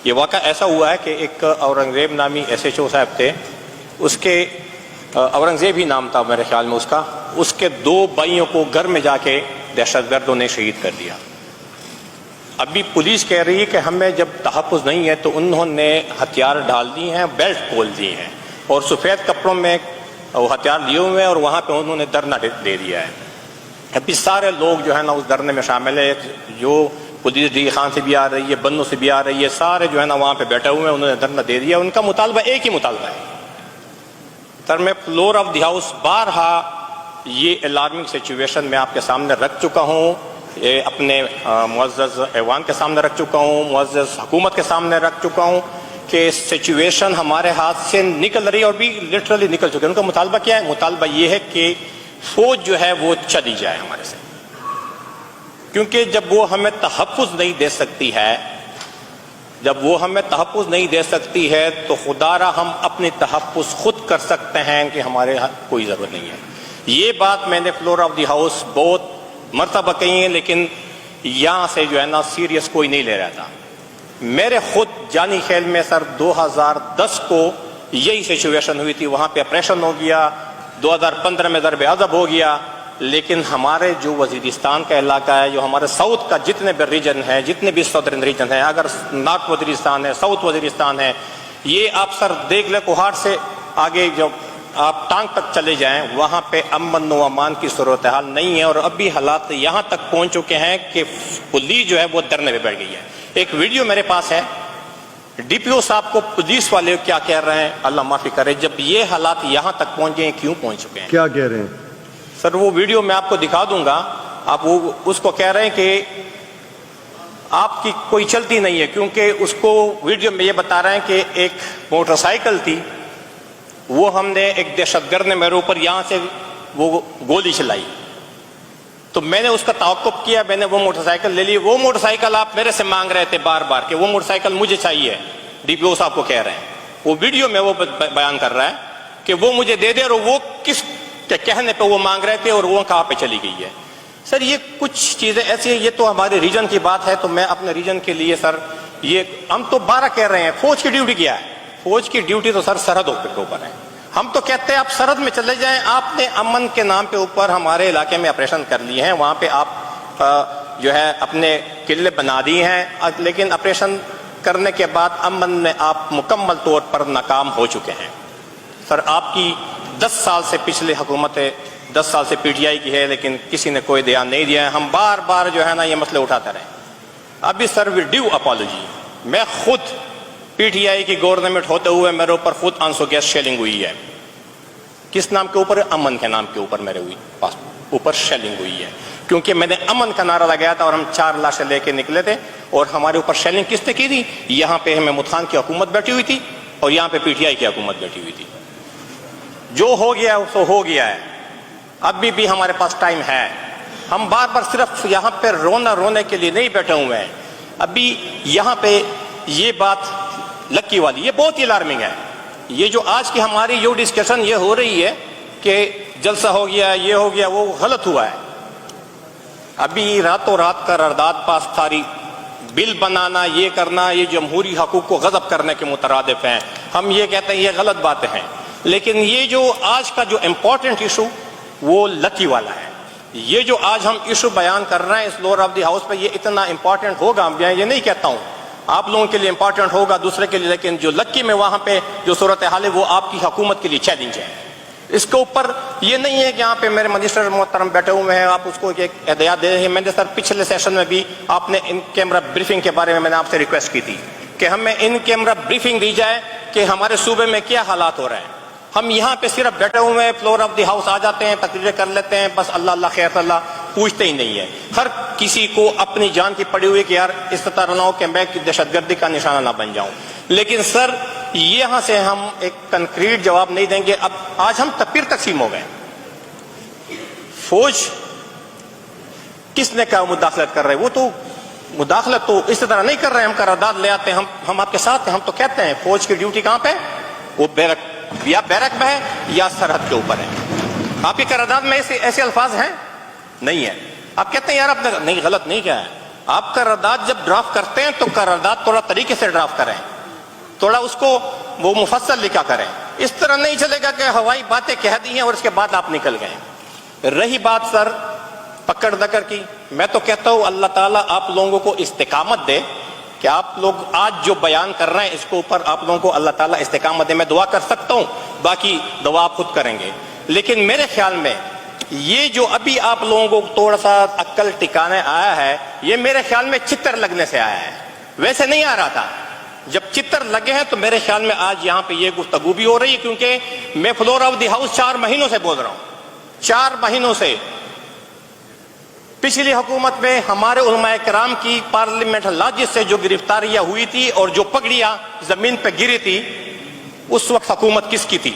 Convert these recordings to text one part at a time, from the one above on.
یہ واقعہ ایسا ہوا ہے کہ ایک اورنگزیب نامی ایس ایچ او صاحب تھے، اس کے اورنگزیب ہی نام تھا میرے خیال میں اس کے 2 بھائیوں کو گھر میں جا کے دہشت گردوں نے شہید کر دیا۔ ابھی پولیس کہہ رہی ہے کہ ہمیں جب تحفظ نہیں ہے تو انہوں نے ہتھیار ڈال دیے ہیں، بیلٹ کھول دیے ہیں اور سفید کپڑوں میں وہ ہتھیار لیے ہوئے ہیں اور وہاں پہ انہوں نے دھرنا دے دیا ہے۔ ابھی سارے لوگ جو ہے نا اس دھرنے میں شامل ہے، جو پولیس ڈی خان سے بھی آ رہی ہے، بنوں سے بھی آ رہی ہے، سارے جو ہے نا وہاں پہ بیٹھے ہوئے ہیں، انہوں نے دھرنا دے دیا۔ ان کا مطالبہ ایک ہی مطالبہ ہے سر، میں فلور آف دی ہاؤس بارہا یہ الارمنگ سچویشن میں آپ کے سامنے رکھ چکا ہوں، یہ اپنے معزز ایوان کے سامنے رکھ چکا ہوں، معزز حکومت کے سامنے رکھ چکا ہوں کہ سچویشن ہمارے ہاتھ سے نکل رہی ہے اور بھی لٹرلی نکل چکی ہے۔ ان کا مطالبہ کیا ہے؟ مطالبہ یہ ہے کہ فوج جو ہے وہ چلی جائے ہمارے سے، کیونکہ جب وہ ہمیں تحفظ نہیں دے سکتی ہے، تو خدا را ہم اپنی تحفظ خود کر سکتے ہیں کہ ہمارے کوئی ضرورت نہیں ہے۔ یہ بات میں نے فلور آف دی ہاؤس بہت مرتبہ کہی ہے، لیکن یہاں سے جو ہے نا سیریس کوئی نہیں لے رہا تھا۔ میرے خود جانی خیل میں سر 2010 کو یہی سچویشن ہوئی تھی، وہاں پہ آپریشن ہو گیا، 2015 میں ضرب عضب ہو گیا، لیکن ہمارے جو وزیرستان کا علاقہ ہے، جو ہمارے ساؤتھ کا جتنے بھی ریجن ہے، جتنے بھی سدرن ریجن ہے، اگر نارتھ وزیرستان ہے، ساؤتھ وزیرستان ہے، یہ آپ سر دیکھ لیں، کوہاٹ سے آگے جو آپ ٹانگ تک چلے جائیں، وہاں پہ امن و امان کی صورتحال نہیں ہے، اور ابھی حالات یہاں تک پہنچ چکے ہیں کہ پولیس جو ہے وہ دھرنے پہ بیٹھ گئی ہے۔ ایک ویڈیو میرے پاس ہے، ڈی پی او صاحب کو پولیس والے کیا کہہ رہے ہیں، اللہ معافی کرے، جب یہ حالات یہاں تک پہنچ گئے ہیں، کیوں پہنچ چکے ہیں؟ کیا کہہ رہے ہیں سر؟ وہ ویڈیو میں آپ کو دکھا دوں گا، آپ وہ اس کو کہہ رہے ہیں کہ آپ کی کوئی چلتی نہیں ہے، کیونکہ اس کو ویڈیو میں یہ بتا رہے ہیں کہ ایک موٹر سائیکل تھی، وہ ہم نے ایک دہشت گرد نے میرے اوپر یہاں سے وہ گولی چلائی، تو میں نے اس کا تعاقب کیا، میں نے وہ موٹر سائیکل لے لی۔ وہ موٹر سائیکل آپ میرے سے مانگ رہے تھے بار بار کہ وہ موٹر سائیکل مجھے چاہیے، ڈی پی او صاحب کو کہہ رہے ہیں، وہ ویڈیو میں وہ بیان کر رہا ہے کہ وہ مجھے دے دے، اور وہ کس کے کہنے پہ وہ مانگ رہے تھے اور وہ کہاں پہ چلی گئی ہے۔ سر یہ کچھ چیزیں ایسی ہیں، یہ تو ہمارے ریجن کی بات ہے، تو میں اپنے ریجن کے لیے سر یہ ہم تو 12 کہہ رہے ہیں، فوج کی ڈیوٹی کیا ہے؟ فوج کی ڈیوٹی تو سر سرحدوں کے اوپر ہے۔ ہم تو کہتے ہیں آپ سرحد میں چلے جائیں، آپ نے امن کے نام پہ اوپر ہمارے علاقے میں آپریشن کر لیے ہیں، وہاں پہ آپ جو ہے اپنے قلعے بنا دیے ہیں، لیکن آپریشن کرنے کے بعد امن میں آپ مکمل طور پر ناکام ہو چکے ہیں۔ سر آپ کی 10 سال سے پچھلے حکومت ہے، 10 سال سے پی ٹی آئی کی ہے، لیکن کسی نے کوئی دھیان نہیں دیا ہے، ہم بار بار جو ہے نا یہ مسئلے اٹھاتے رہے۔ ابھی سر وی ڈیو اپالوجی، میں خود پی ٹی آئی کی گورنمنٹ ہوتے ہوئے میرے اوپر خود آنسو گیس شیلنگ ہوئی ہے۔ کس نام کے اوپر؟ امن کے نام کے اوپر میرے اوپر شیلنگ ہوئی ہے، کیونکہ میں نے امن کا نعرہ لگایا تھا اور ہم 4 لاشیں لے کے نکلے تھے، اور ہمارے اوپر شیلنگ کس نے کی تھی؟ یہاں پہ محمود خان کی حکومت بیٹھی ہوئی تھی اور یہاں پہ پی ٹی آئی کی حکومت بیٹھی ہوئی تھی۔ جو ہو گیا سو ہو گیا ہے، ابھی بھی ہمارے پاس ٹائم ہے، ہم بار بار صرف یہاں پہ رونے کے لیے نہیں بیٹھے ہوئے ہیں۔ ابھی یہاں پہ یہ بات لکی والی، یہ بہت ہی الارمنگ ہے۔ یہ جو آج کی ہماری یہ ڈسکشن یہ ہو رہی ہے کہ جلسہ ہو گیا، یہ ہو گیا، وہ غلط ہوا ہے۔ ابھی راتوں رات قرارداد پاس تھاری، بل بنانا، یہ کرنا، یہ جمہوری حقوق کو غصب کرنے کے مترادف ہیں۔ ہم یہ کہتے ہیں یہ غلط باتیں ہیں، لیکن یہ جو آج کا جو امپورٹنٹ ایشو وہ لکی والا ہے۔ یہ جو آج ہم ایشو بیان کر رہے ہیں اس فلور آف دی ہاؤس پہ، یہ اتنا امپورٹنٹ ہوگا، میں یہ نہیں کہتا ہوں آپ لوگوں کے لیے امپورٹنٹ ہوگا، دوسرے کے لیے، لیکن جو لکی میں وہاں پہ جو صورتحال ہے وہ آپ کی حکومت کے لیے چیلنج ہے۔ اس کے اوپر یہ نہیں ہے کہ یہاں پہ میرے منسٹر محترم بیٹھے ہوئے ہیں، آپ اس کو ایک ہدایات دے رہے ہیں۔ میں نے سر پچھلے سیشن میں بھی آپ نے ان کیمرہ بریفنگ کے بارے میں نے آپ سے ریکویسٹ کی تھی کہ ہمیں ان کیمرہ بریفنگ دی جائے کہ ہمارے صوبے میں کیا حالات ہو رہے ہیں۔ ہم یہاں پہ صرف بیٹھے ہوئے ہیں، فلور آف دی ہاؤس آ جاتے ہیں، تقریریں کر لیتے ہیں، بس اللہ اللہ خیر اللہ پوچھتے ہی نہیں ہے۔ ہر کسی کو اپنی جان کی پڑی ہوئی کہ یار اس طرح نہ ہو کہ میں دہشت گردی کا نشانہ نہ بن جاؤں، لیکن سر یہاں سے ہم ایک کنکریٹ جواب نہیں دیں گے۔ اب آج ہم پیر تقسیم ہو گئے، فوج کس نے کہا مداخلت کر رہے؟ وہ تو مداخلت تو اس طرح نہیں کر رہے، ہم قرارداد لے آتے ہیں، ہم آپ کے ساتھ ہیں، ہم تو کہتے ہیں فوج کی ڈیوٹی کہاں پہ؟ وہ یا بیرک میں ہے یا سرحد کے اوپر ہے۔ آپ کی قرارداد میں ایسے الفاظ ہیں؟ نہیں ہے۔ آپ کہتے ہیں یار آپ نے نہیں، غلط نہیں کیا ہے، آپ قرارداد جب ڈرافٹ کرتے ہیں تو قرارداد تھوڑا طریقے سے ڈرافٹ کریں, تھوڑا اس کو وہ مفصل لکھا کریں. اس طرح نہیں چلے گا کہ ہوائی باتیں کہہ دی ہیں اور اس کے بعد آپ نکل گئے. رہی بات سر پکڑ دکڑ کی, میں تو کہتا ہوں اللہ تعالیٰ آپ لوگوں کو استقامت دے کہ آپ لوگ آج جو بیان کر رہے ہیں اس کے اوپر آپ لوگوں کو اللہ تعالیٰ استقامت دے. میں دعا کر سکتا ہوں, باقی دعا آپ خود کریں گے. لیکن میرے خیال میں یہ جو ابھی آپ لوگوں کو تھوڑا سا عقل ٹکانے آیا ہے, یہ میرے خیال میں چتر لگنے سے آیا ہے, ویسے نہیں آ رہا تھا. جب چتر لگے ہیں تو میرے خیال میں آج یہاں پہ یہ گفتگو بھی ہو رہی ہے, کیونکہ میں فلور آف دی ہاؤس 4 مہینوں سے بول رہا ہوں. 4 مہینوں سے پچھلی حکومت میں ہمارے علماء کرام کی پارلیمنٹ لاجس سے جو گرفتاریاں ہوئی تھی اور جو پگڑیاں زمین پہ گری تھی, اس وقت حکومت کس کی تھی؟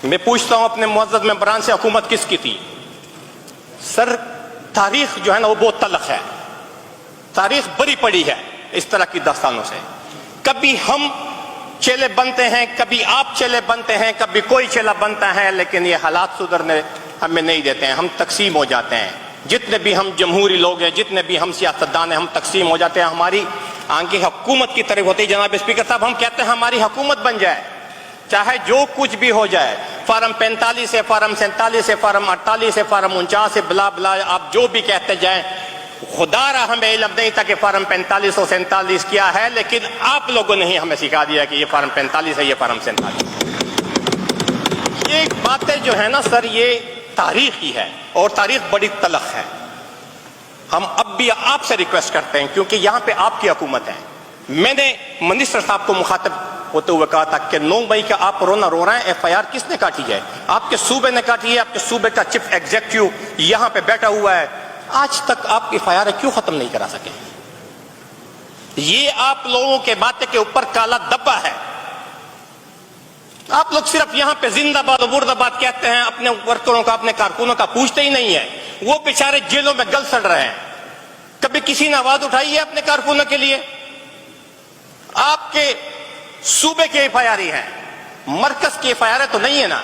میں پوچھتا ہوں اپنے معزز ممبران سے, حکومت کس کی تھی؟ سر تاریخ جو ہے نا وہ بہت تلخ ہے, تاریخ بری پڑی ہے اس طرح کی داستانوں سے. کبھی ہم چیلے بنتے ہیں, کبھی آپ چیلے بنتے ہیں, کبھی کوئی چیلا بنتا ہے, لیکن یہ حالات سدھرنے ہمیں نہیں دیتے ہیں. ہم تقسیم ہو جاتے ہیں, جتنے بھی ہم جمہوری لوگ ہیں, جتنے بھی ہم سیاستدان ہیں, ہم تقسیم ہو جاتے ہیں. ہماری آنکھیں حکومت کی طرف ہوتی ہے. جناب اسپیکر صاحب, ہم کہتے ہیں ہماری حکومت بن جائے, چاہے جو کچھ بھی ہو جائے, فارم 45 سے فارم 47 سے فارم 48 سے فارم 49 سے بلا بلا آپ جو بھی کہتے جائیں. خدا را ہمیں علم نہیں تھا کہ فارم 45 اور 47 کیا ہے, لیکن آپ لوگوں نے ہی ہمیں سکھا دیا کہ یہ فارم 45 ہے, یہ فارم 47. یہ باتیں جو ہے نا سر, یہ تاریخ کی ہے اور تاریخ بڑی تلخ ہے. ہم اب بھی آپ سے ریکویسٹ کرتے ہیں, کیونکہ یہاں پہ آپ کی حکومت ہے. میں نے منسٹر صاحب کو مخاطب ہوتے ہوئے کہا تھا کہ 9 مئی کا آپ رونا رو رہے ہیں, ایف آئی آر کس نے کاٹی ہے؟ آپ کے صوبے نے کاٹی ہے, آپ کے صوبے کا چیف ایگزیکٹو یہاں پہ بیٹھا ہوا ہے. آج تک آپ ایف آئی آر کیوں ختم نہیں کرا سکے؟ یہ آپ لوگوں کے باتیں کے اوپر کالا دبا ہے. آپ لوگ صرف یہاں پہ زندہ باد و مردہ باد کہتے ہیں, اپنے ورکروں کا, اپنے کارکنوں کا پوچھتے ہی نہیں ہے. وہ بیچارے جیلوں میں گل سڑ رہے ہیں. کبھی کسی نے آواز اٹھائی ہے اپنے کارکنوں کے لیے؟ آپ کے صوبے کے ایف آئی آر ہیں, مرکز کی ایف آئی آر تو نہیں ہے نا.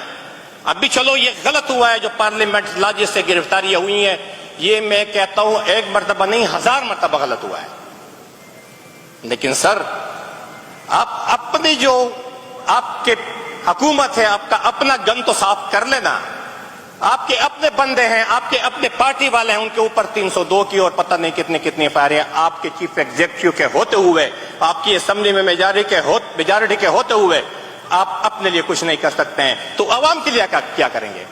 ابھی چلو یہ غلط ہوا ہے جو پارلیمنٹ لاجس سے گرفتاریاں ہوئی ہیں, یہ میں کہتا ہوں 1 مرتبہ نہیں 1000 مرتبہ غلط ہوا ہے. لیکن سر آپ اپنی جو آپ کے حکومت ہے, آپ کا اپنا گن تو صاف کر لینا. آپ کے اپنے بندے ہیں, آپ کے اپنے پارٹی والے ہیں, ان کے اوپر 302 کی اور پتہ نہیں کتنی ایف آئی آر ہیں. آپ کے چیف ایگزیکٹو کے ہوتے ہوئے, آپ کی اسمبلی میں میجارٹی کے ہوتے ہوئے آپ اپنے لیے کچھ نہیں کر سکتے ہیں, تو عوام کے لیے کیا کریں گے؟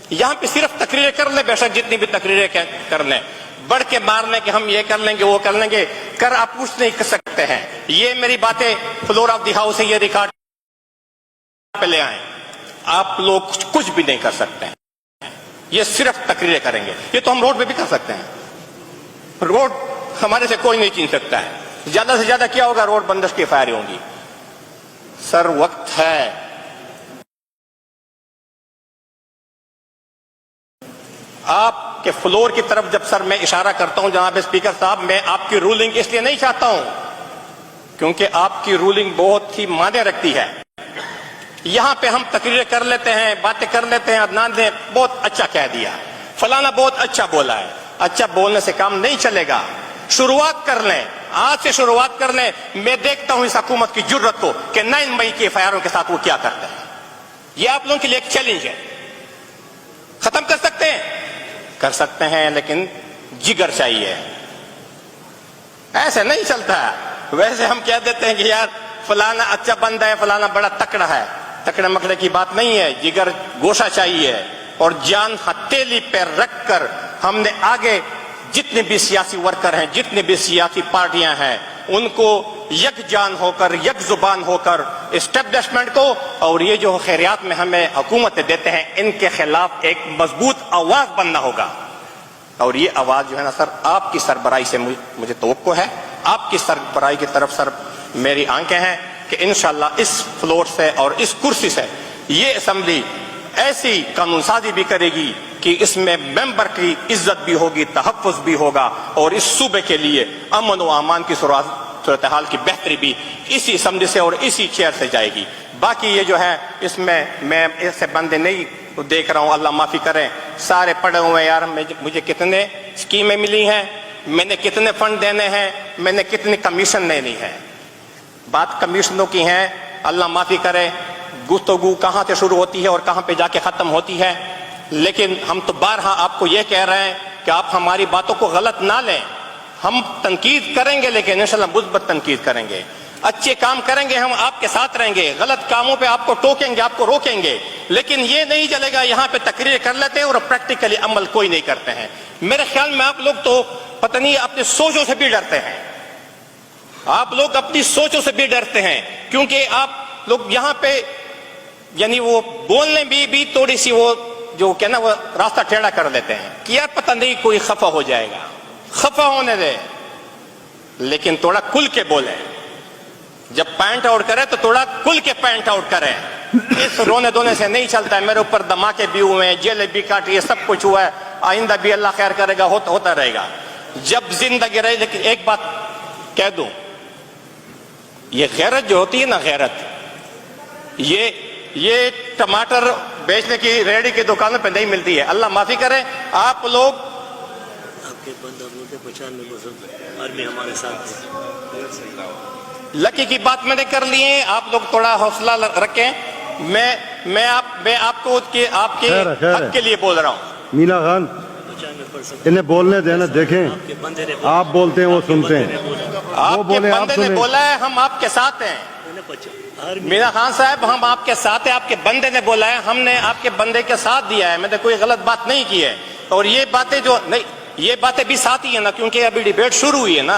یہاں پہ صرف تقریریں کر لیں, بے شک جتنی بھی تقریریں کر لیں, بڑھ کے مارنے کہ ہم یہ کر لیں گے وہ کر لیں گے, کر آپ کچھ نہیں کر سکتے ہیں. یہ میری باتیں فلور آف دی ہاؤس ہے, یہ ریکارڈ پہ لے آئیں. آپ لوگ کچھ بھی نہیں کر سکتے ہیں, یہ صرف تقریریں کریں گے. یہ تو ہم روڈ پہ بھی کر سکتے ہیں, روڈ ہمارے سے کوئی نہیں چھین سکتا ہے. زیادہ سے زیادہ کیا ہوگا, روڈ بندش کی فائریں ہوں گی. سر وقت ہے آپ کے فلور کی طرف. جب سر میں اشارہ کرتا ہوں جناب اسپیکر صاحب, میں آپ کی رولنگ اس لیے نہیں چاہتا ہوں کیونکہ آپ کی رولنگ بہت ہی معنی رکھتی ہے. یہاں پہ ہم تقریریں کر لیتے ہیں, باتیں کر لیتے ہیں, عدنان نے بہت اچھا کہہ دیا, فلانا بہت اچھا بولا ہے. اچھا بولنے سے کام نہیں چلے گا, شروعات کر لیں, آج سے شروعات کر لیں. میں دیکھتا ہوں اس حکومت کی جرت کو کہ 9 مئی کے ایف آئی آروں کے ساتھ وہ کیا کرتے ہیں. یہ آپ لوگوں کے لیے ایک چیلنج ہے. ختم کر سکتے ہیں, کر سکتے ہیں, لیکن جگر چاہیے. ایسے نہیں چلتا. ویسے ہم کہہ دیتے ہیں کہ یار فلانا اچھا بندہ ہے, فلانا بڑا تکڑا ہے. تکڑے مکڑے کی بات نہیں ہے, جگر گوشہ چاہیے. اور جان ہتھیلی پہ رکھ کر ہم نے آگے جتنے بھی سیاسی ورکر ہیں, جتنے بھی سیاسی پارٹیاں ہیں, ان کو یک جان ہو کر, یک زبان ہو کر اسٹیبلشمنٹ کو اور یہ جو خیریات میں ہمیں حکومتیں دیتے ہیں, ان کے خلاف ایک مضبوط آواز بننا ہوگا. اور یہ آواز جو ہے نا سر, آپ کی سربراہی سے مجھے توقع ہے. آپ کی سربراہی کی طرف سر میری آنکھیں ہیں کہ انشاءاللہ اس فلور سے اور اس کرسی سے یہ اسمبلی ایسی قانون سازی بھی کرے گی کہ اس میں ممبر کی عزت بھی ہوگی, تحفظ بھی ہوگا, اور اس صوبے کے لیے امن و امان کی صورتحال کی بہتری بھی اسی اسمبلی سے اور اسی چیئر سے جائے گی. باقی یہ جو ہے اس میں ایسے بندے نہیں دیکھ رہا ہوں, اللہ معافی کریں, سارے پڑے ہوئے ہیں. یار مجھے کتنے اسکیمیں ملی ہیں, میں نے کتنے فنڈ دینے ہیں, میں نے کتنی کمیشن لینی ہے. بات کمیشنوں کی ہے, اللہ معافی کرے, گفتگو کہاں سے شروع ہوتی ہے اور کہاں پہ جا کے ختم ہوتی ہے. لیکن ہم تو بارہا آپ کو یہ کہہ رہے ہیں کہ آپ ہماری باتوں کو غلط نہ لیں. ہم تنقید کریں گے لیکن انشاءاللہ مثبت تنقید کریں گے. اچھے کام کریں گے, ہم آپ کے ساتھ رہیں گے. غلط کاموں پہ آپ کو ٹوکیں گے, آپ کو روکیں گے. لیکن یہ نہیں چلے گا یہاں پہ تقریر کر لیتے ہیں اور پریکٹیکلی عمل کوئی نہیں کرتے ہیں. میرے خیال میں آپ لوگ تو پتہ نہیں اپنی سوچوں سے بھی ڈرتے ہیں. آپ لوگ اپنی سوچوں سے بھی ڈرتے ہیں, کیونکہ آپ لوگ یہاں پہ یعنی وہ بولنے بھی تھوڑی سی وہ جو کہ نا وہ راستہ ٹیڑھا کر دیتے ہیں کہ یار پتہ نہیں کوئی خفا ہو جائے گا. خفا ہونے دے, لیکن تھوڑا کھل کے بولے. جب پوائنٹ آؤٹ کرے تو تھوڑا کھل کے پوائنٹ آؤٹ کرے. اس رونے دھونے سے نہیں چلتا ہے. میرے اوپر دھماکے بھی ہوئے ہیں, جیلیں بھی کاٹی ہے, سب کچھ ہوا ہے. آئندہ بھی اللہ خیر کرے گا, ہوتا رہے گا جب زندگی رہے. لیکن ایک بات کہہ دوں, یہ غیرت جو ہوتی ہے نا, غیرت, یہ ٹماٹر بیچنے کی ریڑھی کی دکانوں پہ نہیں ملتی ہے. اللہ معافی کرے. آپ لوگ آپ کے بندہ بولتے 95% آدمی ہمارے ساتھ ہیں. لکی کی بات میں نے کر لی ہے, آپ لوگ تھوڑا حوصلہ رکھیں. میں آپ کو آپ کے حق کے لیے بول رہا ہوں. مینا خان 95% انہیں بولنے دینا. دیکھیں آپ کے بندے نے آپ بولتے ہیں وہ سنتے ہیں. آپ کے بندے نے بولا ہے ہم آپ کے ساتھ ہیں. مینا خان صاحب ہم آپ کے ساتھ ہیں. آپ کے بندے نے بولا ہے, ہم نے آپ کے بندے کے ساتھ دیا ہے. میں نے کوئی غلط بات نہیں کی ہے. اور یہ باتیں جو نہیں, یہ باتیں بھی ساتھ ہی ہیں نا, کیونکہ ابھی ڈیبیٹ شروع ہوئی ہے نا.